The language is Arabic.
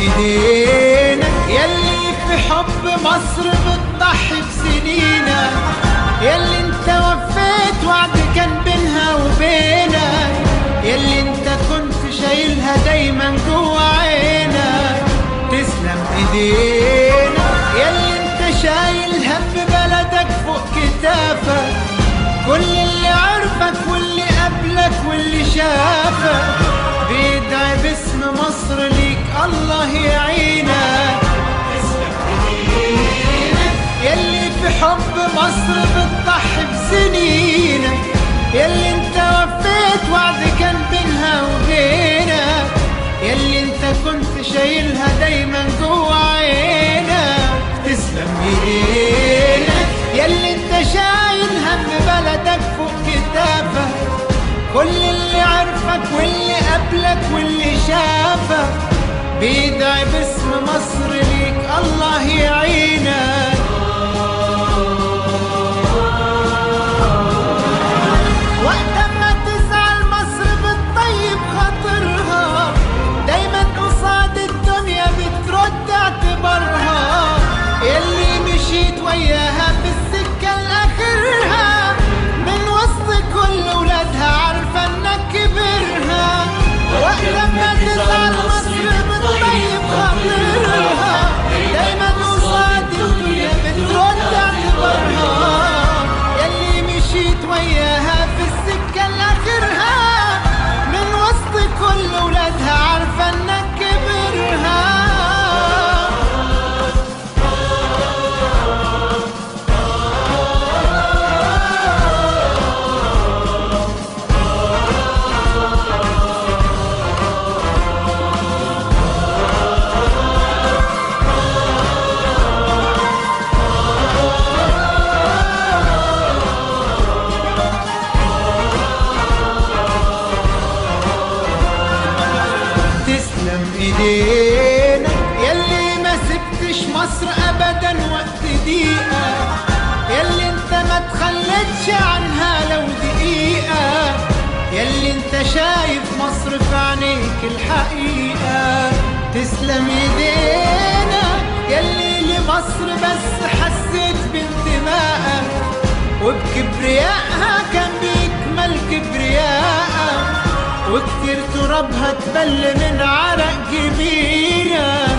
ايدينا يلي في حب مصر بتضحي بسنينا، يلي انت وفيت وعد كان بينها وبينك، يلي انت كنت شايلها دايما جوا عينك. تسلم ايدينا يلي انت شايل هم بلدك فوق كتافك، كل اللي عرفك واللي قبلك واللي شافك بيدعي باسم مصر ليك الله يعينك. يلي في حب مصر بتضحي بسنينك، يلي انت وفيت وعد كان بينها وبينك، يلي انت كنت شايلها دايما جوا عينك. تسلم ايدينك يلي انت شايل هم بلدك فوق كتافك، كل اللي عرفك واللي قبلك واللي شافك بيدعي باسم مصر ليك الله يعينك. وقت ما تزعل مصر بتطيب خاطرها، دايما قصاد الدنيا بترد اعتبارها، يلي مشيت وياها في السكة لآخرها، من وسط كل ولادها عارفة انك كبرها. وقت ما تزعل مصر بتطيب خاطرها، دايما قصاد الدنيا بترد اعتبارها، يلي مشيت وياها في السكة لآخرها، من وسط كل ولادها عارفة انك كبرها. تسلم ايدينا يلي ما سبتش مصر ابدا وقت دقيقة، يلي انت ما تخلتش عنها لو دقيقة، يلي انت شايف مصر في عينيك الحقيقة. تسلم ايدينا يلي لمصر بس حسيت بانتمائك، وبكبريائها كان بيكمل كبريائك، وكتير ترابها تبل من عرق جبينك.